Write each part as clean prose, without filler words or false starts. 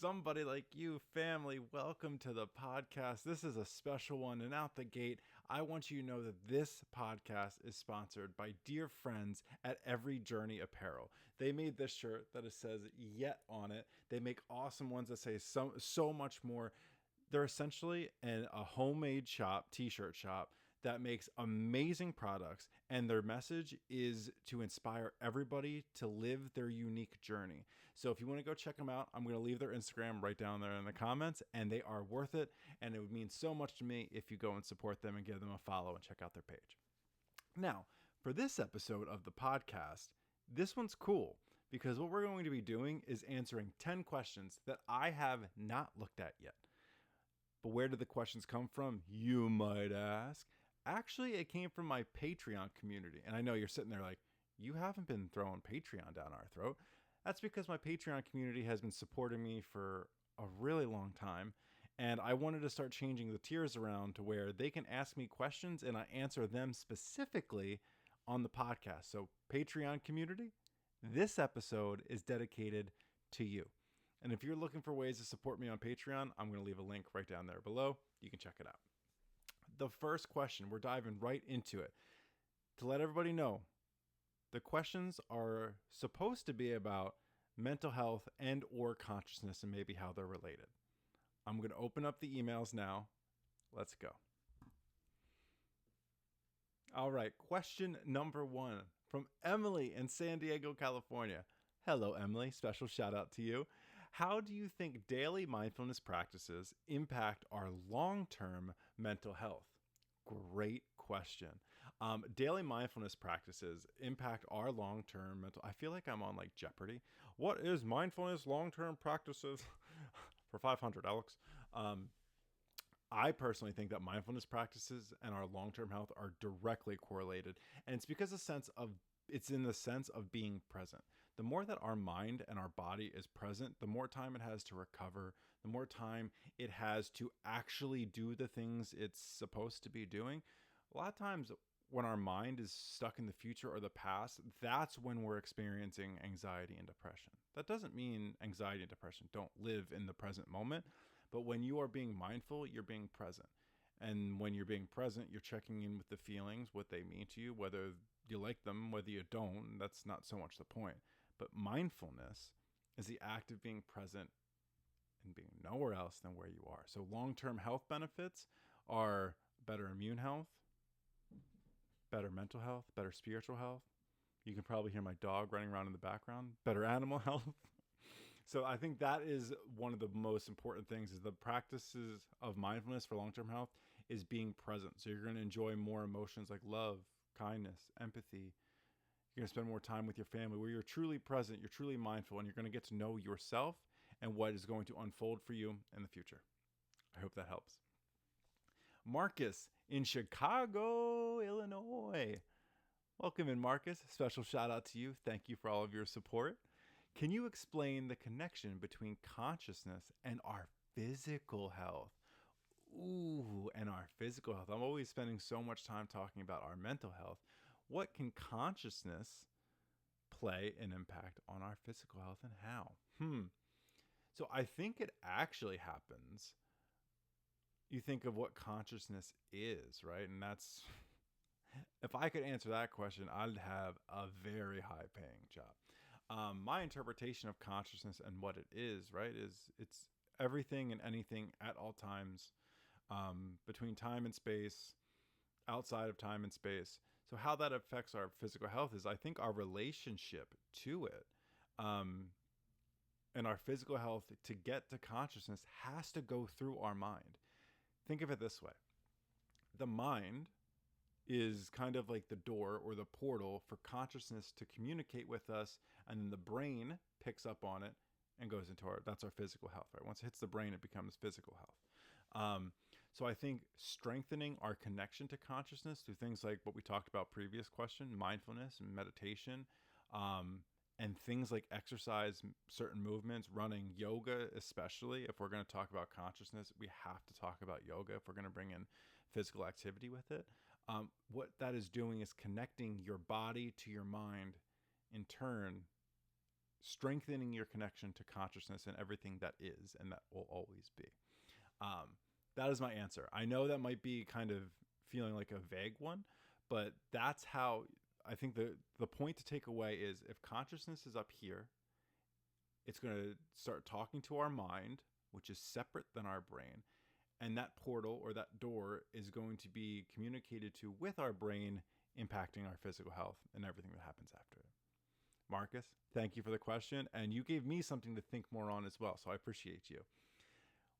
Somebody like you, family, welcome to the podcast. This is a special one, and out the gate, I want you to know that this podcast is sponsored by dear friends at Every Journey Apparel. They made this shirt that it says "Yet" on it. They make awesome ones that say so much more. They're essentially a homemade shop, t-shirt shop, that makes amazing products, and their message is to inspire everybody to live their unique journey. So if you want to go check them out, I'm going to leave their Instagram right down there in the comments, and they are worth it, and it would mean so much to me if you go and support them and give them a follow and check out their page. Now, for this episode of the podcast, this one's cool because what we're going to be doing is answering 10 questions that I have not looked at yet. But where did the questions come from, you might ask? Actually, it came from my Patreon community. And I know you're sitting there like, you haven't been throwing Patreon down our throat. That's because my Patreon community has been supporting me for a really long time. And I wanted to start changing the tiers around to where they can ask me questions and I answer them specifically on the podcast. So Patreon community, this episode is dedicated to you. And if you're looking for ways to support me on Patreon, I'm going to leave a link right down there below. You can check it out. The first question, we're diving right into it. To let everybody know, the questions are supposed to be about mental health and or consciousness and maybe how they're related. I'm going to open up the emails now. Let's go. All right, question number 1 from Emily in San Diego, California. Hello, Emily. Special shout out to you. How do you think daily mindfulness practices impact our long-term mental health? Great question. Daily mindfulness practices impact our long-term mental. I feel like I'm on like Jeopardy. What is mindfulness long-term practices? For 500, Alex. I personally think that mindfulness practices and our long-term health are directly correlated, and it's in the sense of being present. The more that our mind and our body is present, the more time it has to recover, the more time it has to actually do the things it's supposed to be doing. A lot of times when our mind is stuck in the future or the past, that's when we're experiencing anxiety and depression. That doesn't mean anxiety and depression don't live in the present moment, but when you are being mindful, you're being present. And when you're being present, you're checking in with the feelings, what they mean to you, whether you like them, whether you don't. That's not so much the point. But mindfulness is the act of being present and being nowhere else than where you are. So long-term health benefits are better immune health, better mental health, better spiritual health. You can probably hear my dog running around in the background. Better animal health. So I think that is one of the most important things is the practices of mindfulness for long-term health is being present. So you're going to enjoy more emotions like love, kindness, empathy. You're going to spend more time with your family where you're truly present, you're truly mindful, and you're going to get to know yourself and what is going to unfold for you in the future. I hope that helps. Marcus in Chicago, Illinois. Welcome in, Marcus. Special shout out to you. Thank you for all of your support. Can you explain the connection between consciousness and our physical health? Ooh, and our physical health. I'm always spending so much time talking about our mental health. What can consciousness play an impact on our physical health and how? So I think it actually happens. You think of what consciousness is, right? And that's, if I could answer that question, I'd have a very high paying job. My interpretation of consciousness and what it is, right, is it's everything and anything at all times, between time and space, outside of time and space. So how that affects our physical health is, I think, our relationship to it. And our physical health to get to consciousness has to go through our mind. Think of it this way. The mind is kind of like the door or the portal for consciousness to communicate with us, and then the brain picks up on it and goes into that's our physical health, right? Once it hits the brain, it becomes physical health. So I think strengthening our connection to consciousness through things like what we talked about previous question, mindfulness and meditation, and things like exercise, certain movements, running, yoga, especially if we're going to talk about consciousness, we have to talk about yoga if we're going to bring in physical activity with it. What that is doing is connecting your body to your mind, in turn strengthening your connection to consciousness and everything that is and that will always be. Um, that is my answer. I know that might be kind of feeling like a vague one, but that's how I think the point to take away is if consciousness is up here, it's going to start talking to our mind, which is separate than our brain. And that portal or that door is going to be communicated to with our brain, impacting our physical health and everything that happens after it. Marcus, thank you for the question. And you gave me something to think more on as well. So I appreciate you.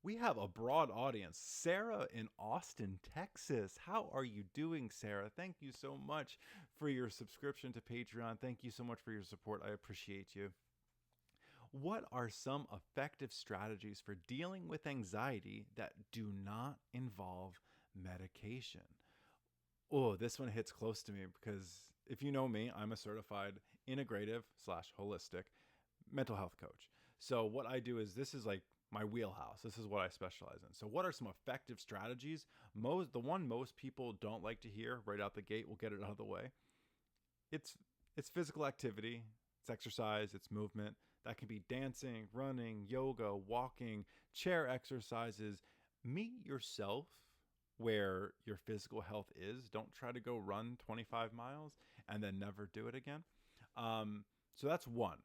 We have a broad audience. Sarah in Austin, Texas. How are you doing, Sarah? Thank you so much for your subscription to Patreon. Thank you so much for your support. I appreciate you. What are some effective strategies for dealing with anxiety that do not involve medication? Oh, this one hits close to me because if you know me, I'm a certified integrative / holistic mental health coach. So what I do is this is like my wheelhouse. This is what I specialize in. So what are some effective strategies? The one most people don't like to hear right out the gate, we'll get it out of the way. It's physical activity, it's exercise, it's movement. That can be dancing, running, yoga, walking, chair exercises. Meet yourself where your physical health is. Don't try to go run 25 miles and then never do it again. So that's one.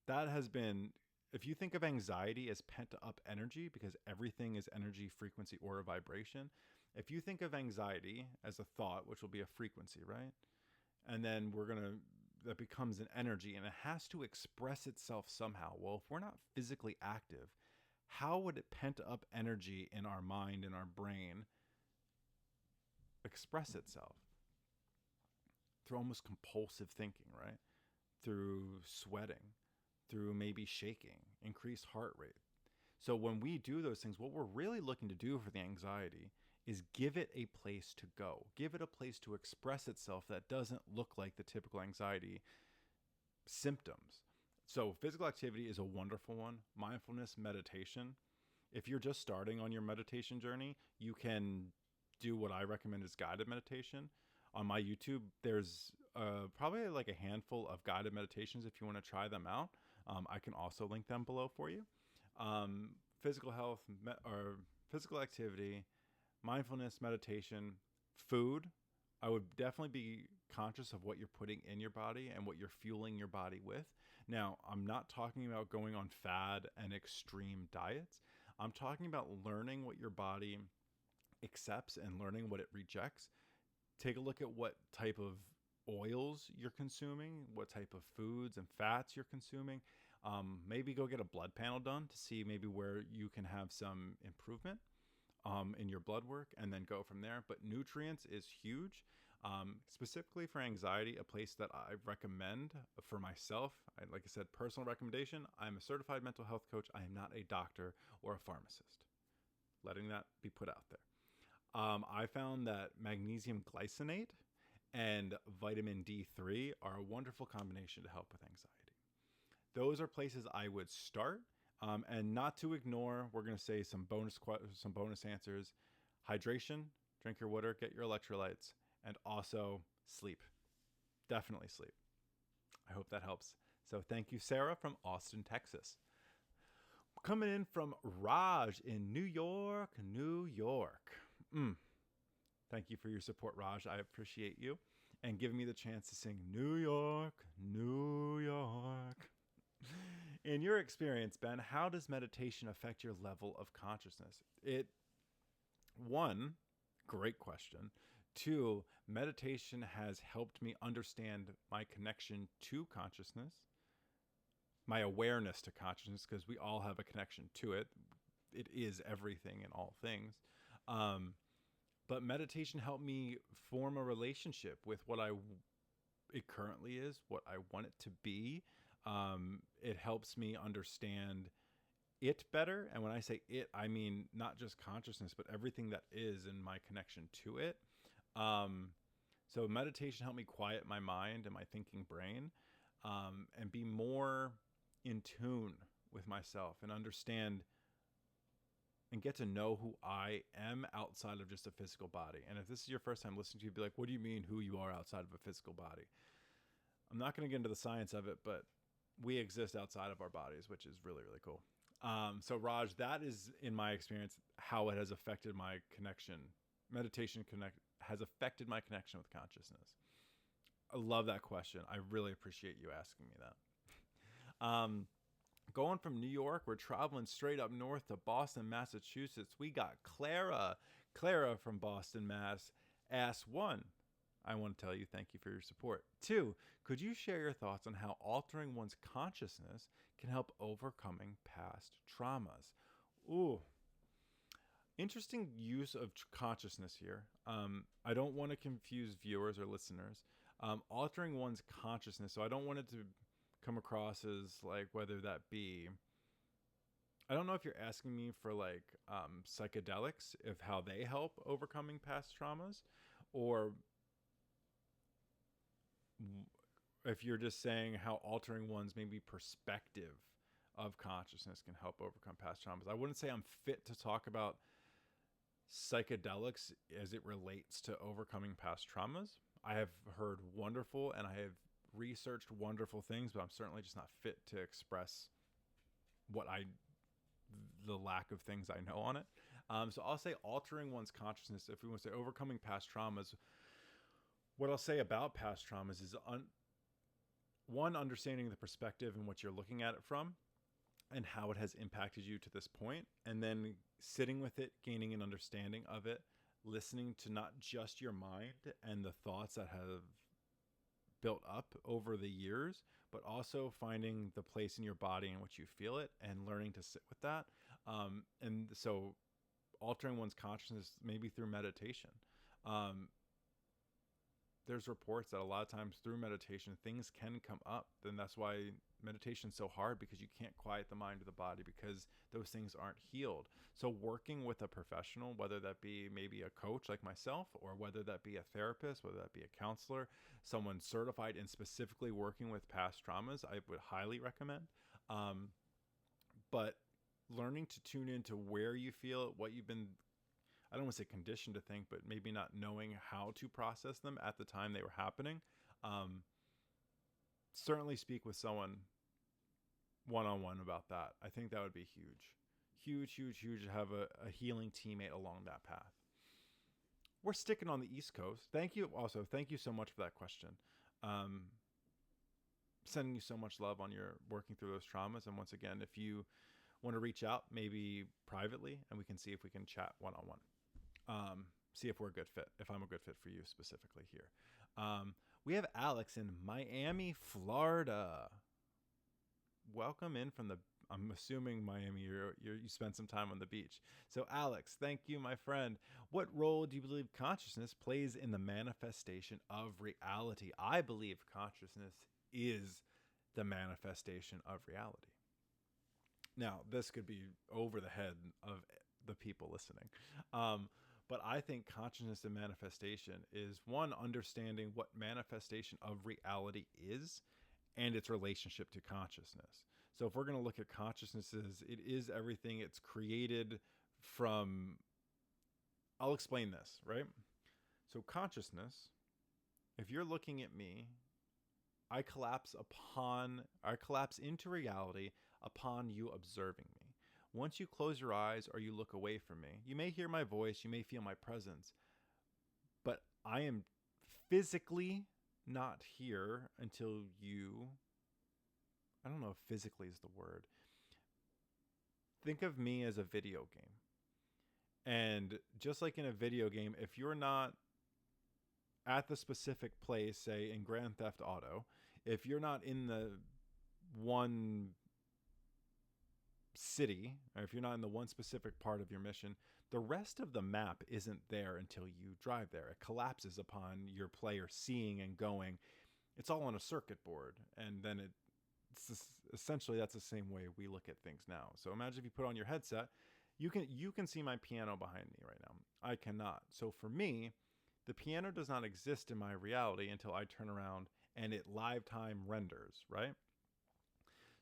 That has been, if you think of anxiety as pent up energy, because everything is energy, frequency, or a vibration. If you think of anxiety as a thought, which will be a frequency, right? And then that becomes an energy and it has to express itself somehow. Well, if we're not physically active, how would it pent up energy in our mind and our brain express itself? Through almost compulsive thinking, right? Through sweating, through maybe shaking, increased heart rate. So when we do those things, what we're really looking to do for the anxiety is give it a place to go. Give it a place to express itself that doesn't look like the typical anxiety symptoms. So physical activity is a wonderful one. Mindfulness, meditation. If you're just starting on your meditation journey, you can do what I recommend is guided meditation. On my YouTube, there's probably like a handful of guided meditations if you want to try them out. I can also link them below for you. Physical health or physical activity, mindfulness, meditation, food. I would definitely be conscious of what you're putting in your body and what you're fueling your body with. Now, I'm not talking about going on fad and extreme diets. I'm talking about learning what your body accepts and learning what it rejects. Take a look at what type of oils you're consuming, what type of foods and fats you're consuming. Maybe go get a blood panel done to see maybe where you can have some improvement in your blood work, and then go from there. But nutrients is huge. Specifically for anxiety, a place that I recommend for myself, like I said, personal recommendation, I'm a certified mental health coach. I am not a doctor or a pharmacist. Letting that be put out there. I found that magnesium glycinate and vitamin D3 are a wonderful combination to help with anxiety. Those are places I would start. And not to ignore, we're going to say some bonus answers. Hydration, drink your water, get your electrolytes, and also sleep. Definitely sleep. I hope that helps. So thank you, Sarah from Austin, Texas. Coming in from Raj in New York, New York. Thank you for your support, Raj. I appreciate you. And giving me the chance to sing New York, New York. In your experience, Ben, how does meditation affect your level of consciousness? One, great question. Two, meditation has helped me understand my connection to consciousness, my awareness to consciousness, because we all have a connection to it. It is everything and all things. But meditation helped me form a relationship with what it currently is, what I want it to be. It helps me understand it better. And when I say it, I mean not just consciousness, but everything that is in my connection to it. So meditation helped me quiet my mind and my thinking brain, and be more in tune with myself and understand and get to know who I am outside of just a physical body. And if this is your first time listening to you, be like, what do you mean who you are outside of a physical body? I'm not going to get into the science of it, but we exist outside of our bodies, which is really, really cool. So Raj, that is in my experience how it has affected my connection. Meditation connect has affected my connection with consciousness. I love that question. I really appreciate you asking me that. Going from New York, we're traveling straight up north to Boston, Massachusetts. We got Clara. Clara from Boston, Mass. Asks, 1, I want to tell you thank you for your support. 2, could you share your thoughts on how altering one's consciousness can help overcoming past traumas? Ooh, interesting use of consciousness here. I don't want to confuse viewers or listeners. Altering one's consciousness, so I don't want it to come across as like whether that be, I don't know if you're asking me for like psychedelics, if how they help overcoming past traumas, or if you're just saying how altering one's maybe perspective of consciousness can help overcome past traumas. I wouldn't say I'm fit to talk about psychedelics as it relates to overcoming past traumas. I have heard wonderful and I have researched wonderful things, but I'm certainly just not fit to express the lack of things I know on it. So I'll say altering one's consciousness. If we want to say overcoming past traumas, what I'll say about past traumas is one, understanding the perspective and what you're looking at it from and how it has impacted you to this point, and then sitting with it, gaining an understanding of it, listening to not just your mind and the thoughts that have built up over the years, but also finding the place in your body in which you feel it and learning to sit with that. And so altering one's consciousness maybe through meditation. There's reports that a lot of times through meditation, things can come up. And that's why meditation is so hard, because you can't quiet the mind or the body because those things aren't healed. So working with a professional, whether that be maybe a coach like myself, or whether that be a therapist, whether that be a counselor, someone certified in specifically working with past traumas, I would highly recommend. But learning to tune into where you feel it, what you've been, I don't want to say conditioned to think, but maybe not knowing how to process them at the time they were happening. Certainly speak with someone one-on-one about that. I think that would be huge. Huge to have a healing teammate along that path. We're sticking on the East Coast. Thank you so much for that question. Sending you so much love on your working through those traumas. And once again, if you want to reach out, maybe privately, and we can see if we can chat one-on-one. See if we're a good fit, if I'm a good fit for you specifically here. We have Alex in Miami, Florida. Welcome in from I'm assuming Miami, you spent some time on the beach. So Alex, thank you, my friend. What role do you believe consciousness plays in the manifestation of reality? I believe consciousness is the manifestation of reality. Now, this could be over the head of the people listening. But I think consciousness and manifestation is, one, understanding what manifestation of reality is and its relationship to consciousness. So if we're going to look at consciousness as it is everything, it's created from, I'll explain this, right? So consciousness, if you're looking at me, I collapse into reality upon you observing me. Once you close your eyes or you look away from me, you may hear my voice, you may feel my presence, but I am physically not here until you, I don't know if physically is the word. Think of me as a video game. And just like in a video game, if you're not at the specific place, say in Grand Theft Auto, if you're not in the one city, or if you're not in the one specific part of your mission, the rest of the map isn't there until you drive there. It collapses upon your player seeing and going. It's all on a circuit board, and then essentially that's the same way we look at things now. So imagine if you put on your headset, you can see my piano behind me right now. I cannot. So for me, the piano does not exist in my reality until I turn around and it live time renders, right?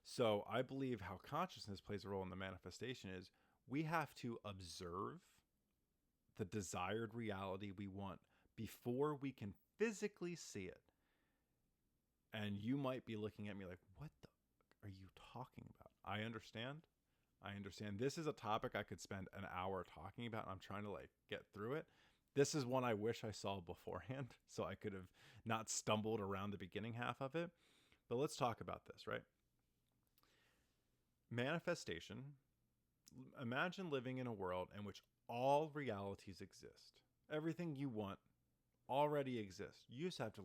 So I believe how consciousness plays a role in the manifestation is we have to observe the desired reality we want before we can physically see it. And you might be looking at me like, what the? are you talking about? I understand. I understand. This is a topic I could spend an hour talking about. And I'm trying to like get through it. This is one I wish I saw beforehand so I could have not stumbled around the beginning half of it. But let's talk about this, right? Manifestation. Imagine living in a world in which all realities exist. Everything you want already exists. You just have to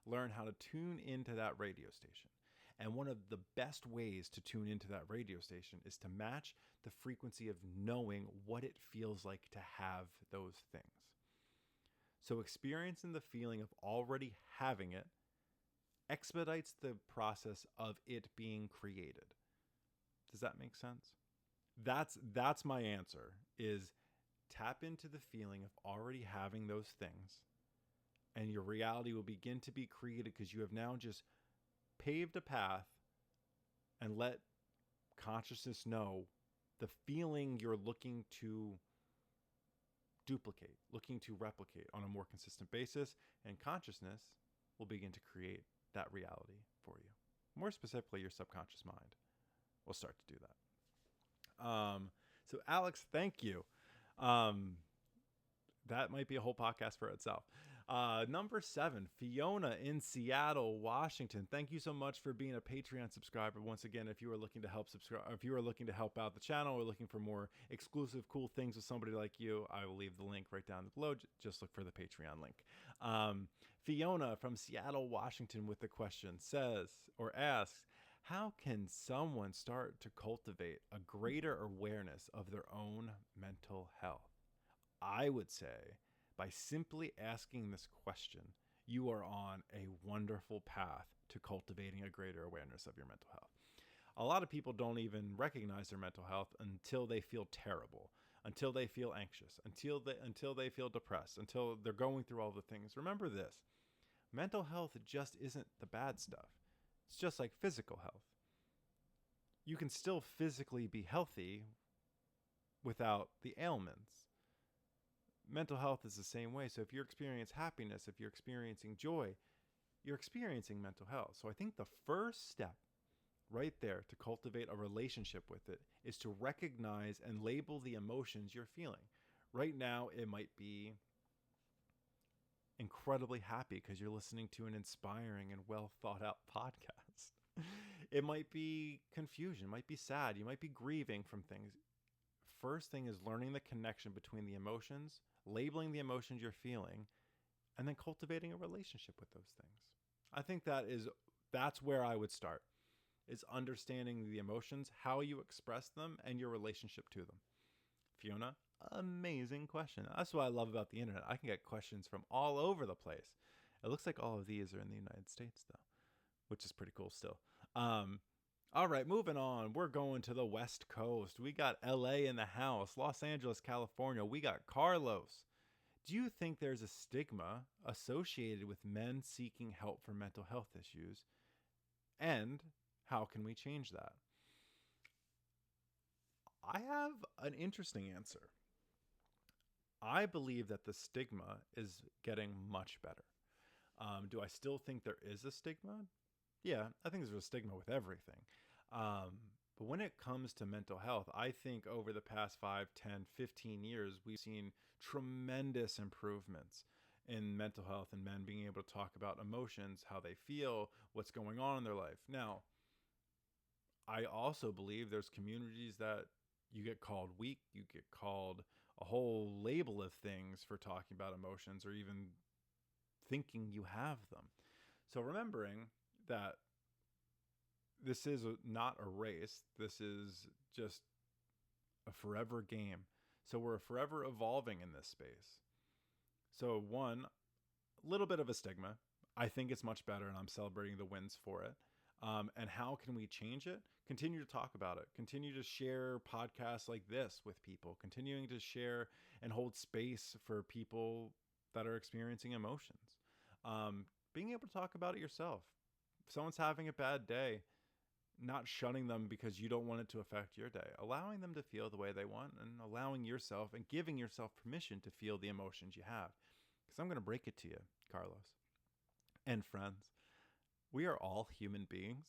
learn how to tune into that radio station. And one of the best ways to tune into that radio station is to match the frequency of knowing what it feels like to have those things. So experiencing the feeling of already having it expedites the process of it being created. Does that make sense? That's my answer, is tap into the feeling of already having those things, and your reality will begin to be created because you have now just paved a path and let consciousness know the feeling you're looking to duplicate, looking to replicate on a more consistent basis, and consciousness will begin to create that reality for you. More specifically, your subconscious mind will start to do that. So Alex, thank you. That might be a whole podcast for itself. Number 7, Fiona in Seattle, Washington. Thank you so much for being a Patreon subscriber. Once again, if you are looking to help if you are looking to help out the channel or looking for more exclusive, cool things with somebody like you, I will leave the link right down below. Just look for the Patreon link. Fiona from Seattle, Washington, with the question says or asks, how can someone start to cultivate a greater awareness of their own mental health? I would say by simply asking this question, you are on a wonderful path to cultivating a greater awareness of your mental health. A lot of people don't even recognize their mental health until they feel terrible, until they feel anxious, until they feel depressed, until they're going through all the things. Remember this, mental health just isn't the bad stuff. It's just like physical health. You can still physically be healthy without the ailments. Mental health is the same way. So if you're experiencing happiness, if you're experiencing joy, you're experiencing mental health. So I think the first step right there to cultivate a relationship with it is to recognize and label the emotions you're feeling. Right now, it might be incredibly happy because you're listening to an inspiring and well thought out podcast. It might be confusion, it might be sad, you might be grieving from things. First thing is learning the connection between the emotions, labeling the emotions you're feeling, and then cultivating a relationship with those things. I think that's where I would start, is understanding the emotions, how you express them, and your relationship to them. Fiona, amazing question. That's what I love about the internet. I can get questions from all over the place. It looks like all of these are in the United States, though, which is pretty cool still. All right, moving on. We're going to the West Coast. We got LA in the house, Los Angeles, California. We got Carlos. Do you think there's a stigma associated with men seeking help for mental health issues? And how can we change that? I have an interesting answer. I believe that the stigma is getting much better. Do I still think there is a stigma? Yeah, I think there's a stigma with everything. But when it comes to mental health, I think over the past 5, 10, 15 years, we've seen tremendous improvements in mental health and men being able to talk about emotions, how they feel, what's going on in their life. Now, I also believe there's communities that you get called weak, you get called a whole label of things for talking about emotions or even thinking you have them. So remembering that this is not a race, this is just a forever game. So we're forever evolving in this space. So one, a little bit of a stigma. I think it's much better and I'm celebrating the wins for it. And how can we change it? Continue to talk about it. Continue to share podcasts like this with people. Continuing to share and hold space for people that are experiencing emotions. Being able to talk about it yourself. If someone's having a bad day, not shunning them because you don't want it to affect your day. Allowing them to feel the way they want and allowing yourself and giving yourself permission to feel the emotions you have. Because I'm going to break it to you, Carlos and friends. We are all human beings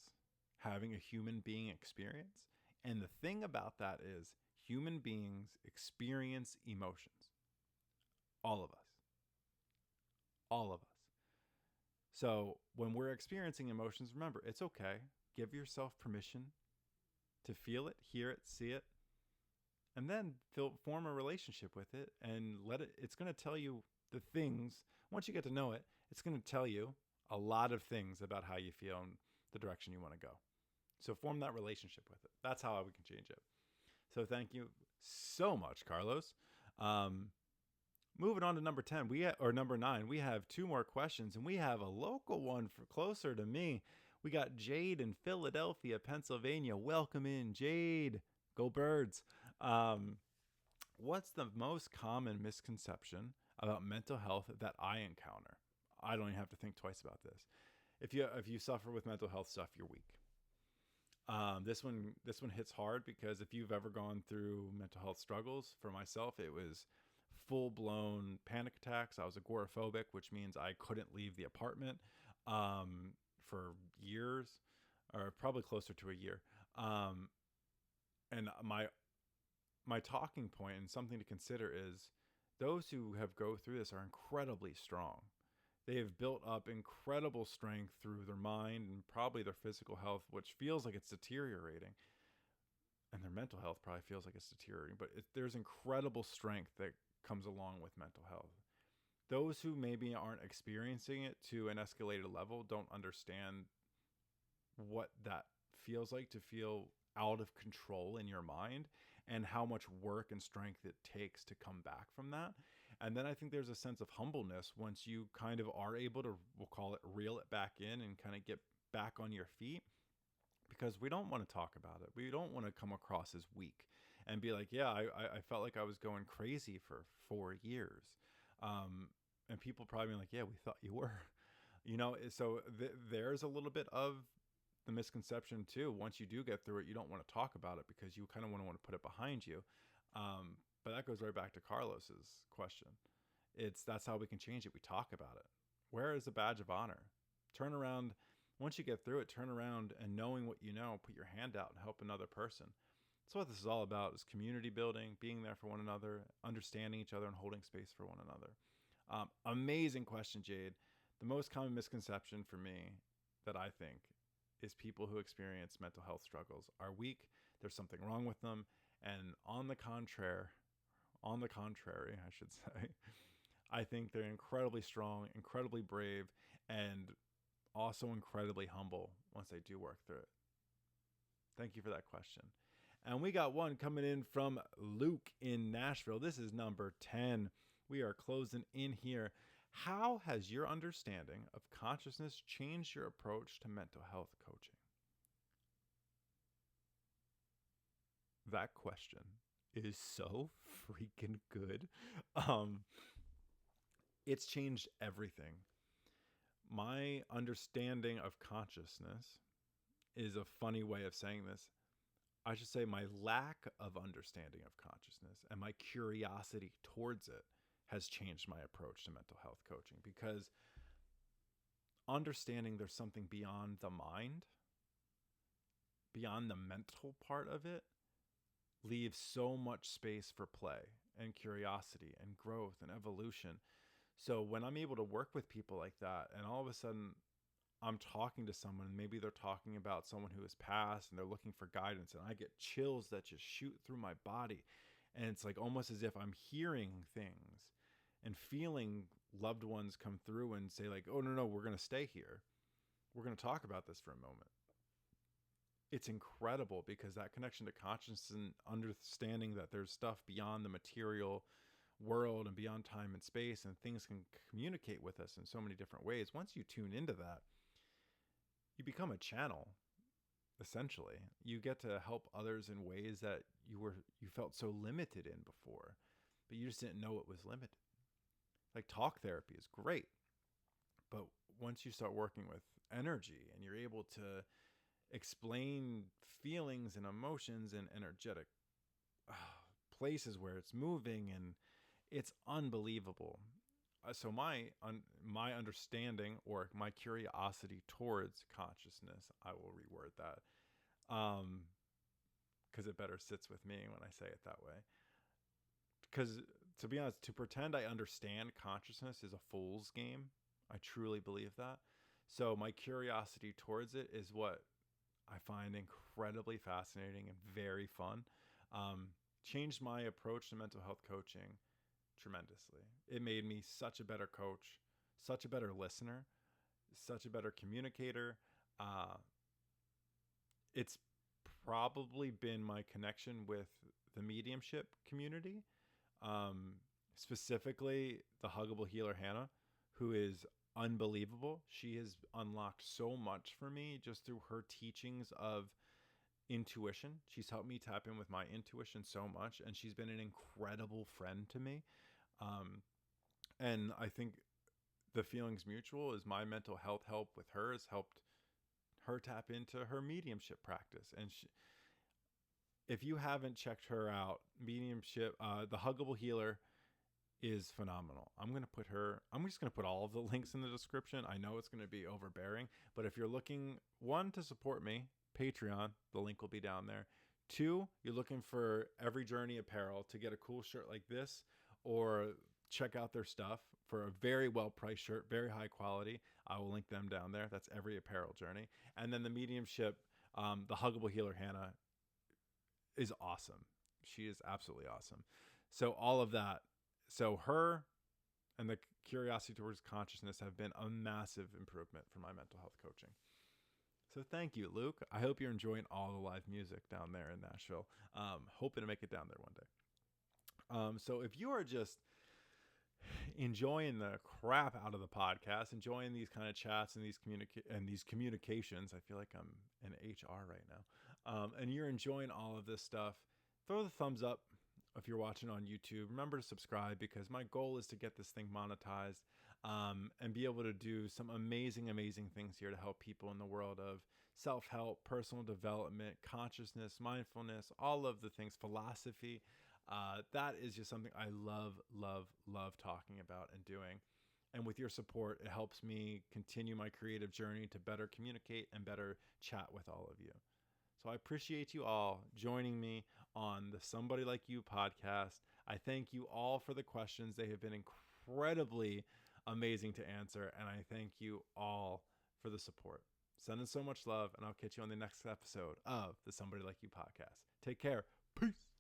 having a human being experience. And the thing about that is human beings experience emotions. All of us. All of us. So when we're experiencing emotions, remember, it's okay. Give yourself permission to feel it, hear it, see it, and then form a relationship with it and let it. It's going to tell you the things. Once you get to know it, it's going to tell you a lot of things about how you feel and the direction you want to go. So form that relationship with it. That's how we can change it. So thank you so much, Carlos. Moving on to number 10, or number 9, we have 2 more questions, and we have a local one for closer to me. We got Jade in Philadelphia, Pennsylvania. Welcome in, Jade. Go Birds. What's the most common misconception about mental health that I encounter? I don't even have to think twice about this. If you suffer with mental health stuff, you're weak. This one hits hard because if you've ever gone through mental health struggles, for myself, it was full-blown panic attacks. I was agoraphobic, which means I couldn't leave the apartment for years, or probably closer to a year. And my talking point and something to consider is those who have go through this are incredibly strong. They have built up incredible strength through their mind and probably their physical health, which feels like it's deteriorating. And their mental health probably feels like it's deteriorating. But there's incredible strength that comes along with mental health. Those who maybe aren't experiencing it to an escalated level don't understand what that feels like, to feel out of control in your mind and how much work and strength it takes to come back from that. And then I think there's a sense of humbleness once you kind of are able to, we'll call it, reel it back in and kind of get back on your feet, because we don't want to talk about it. We don't want to come across as weak and be like, yeah, I felt like I was going crazy for 4 years. And people probably be like, yeah, we thought you were, so there's a little bit of the misconception too. Once you do get through it, you don't want to talk about it because you kind of want to put it behind you. But that goes right back to Carlos's question. That's how we can change it. We talk about it. Where is the badge of honor? Turn around. Once you get through it, turn around and knowing what you know, put your hand out and help another person. That's what this is all about, is community building, being there for one another, understanding each other, and holding space for one another. Amazing question, Jade. The most common misconception for me that I think is people who experience mental health struggles are weak. There's something wrong with them. And on the contrary, I should say, I think they're incredibly strong, incredibly brave, and also incredibly humble once they do work through it. Thank you for that question. And we got one coming in from Luke in Nashville. This is number 10. We are closing in here. How has your understanding of consciousness changed your approach to mental health coaching? That question is so freaking good. It's changed everything. My understanding of consciousness is a funny way of saying this. I should say my lack of understanding of consciousness and my curiosity towards it has changed my approach to mental health coaching, because understanding there's something beyond the mind, beyond the mental part of it, leaves so much space for play and curiosity and growth and evolution. So when I'm able to work with people like that, and all of a sudden I'm talking to someone, maybe they're talking about someone who has passed and they're looking for guidance, and I get chills that just shoot through my body. And it's like almost as if I'm hearing things and feeling loved ones come through and say like, oh, no, we're going to stay here. We're going to talk about this for a moment. It's incredible, because that connection to consciousness and understanding that there's stuff beyond the material world and beyond time and space, and things can communicate with us in so many different ways. Once you tune into that, you become a channel. Essentially, you get to help others in ways that you felt so limited in before, but you just didn't know it was limited. Like talk therapy is great, but once you start working with energy and you're able to explain feelings and emotions and energetic places where it's moving, and it's unbelievable. so my understanding or my curiosity towards consciousness, I will reword that, because it better sits with me when I say it that way. Because to be honest, to pretend I understand consciousness is a fool's game. I truly believe that. So my curiosity towards it is what I find incredibly fascinating and very fun. Changed my approach to mental health coaching tremendously. It made me such a better coach, such a better listener, such a better communicator. Uh, it's probably been my connection with the mediumship community, um, specifically the Huggable Healer Hannah, who is unbelievable. She has unlocked so much for me just through her teachings of intuition. She's helped me tap in with my intuition so much, and she's been an incredible friend to me. Um, and I think the feelings mutual is my mental health help with her has helped her tap into her mediumship practice. And if you haven't checked her out, mediumship, the Huggable Healer is phenomenal. I'm just going to put all of the links in the description. I know it's going to be overbearing, but if you're looking, one, to support me, Patreon, the link will be down there. Two, you're looking for Every Journey apparel to get a cool shirt like this, or check out their stuff for a very well-priced shirt, very high quality. I will link them down there. That's Every Apparel Journey. And then the mediumship, the Huggable Healer Hannah is awesome. She is absolutely awesome. So all of that. So her and the curiosity towards consciousness have been a massive improvement for my mental health coaching. So thank you, Luke. I hope you're enjoying all the live music down there in Nashville. Hoping to make it down there one day. So if you are just enjoying the crap out of the podcast, enjoying these kind of chats and these communications, I feel like I'm in HR right now, and you're enjoying all of this stuff, throw the thumbs up. If you're watching on YouTube, remember to subscribe, because my goal is to get this thing monetized, and be able to do some amazing things here to help people in the world of self-help, personal development, consciousness, mindfulness, all of the things, philosophy. That is just something I love talking about and doing. And with your support, it helps me continue my creative journey to better communicate and better chat with all of you. So I appreciate you all joining me on the Somebody Like You podcast. I thank you all for the questions. They have been incredibly amazing to answer. And I thank you all for the support. Sending so much love, and I'll catch you on the next episode of the Somebody Like You podcast. Take care. Peace.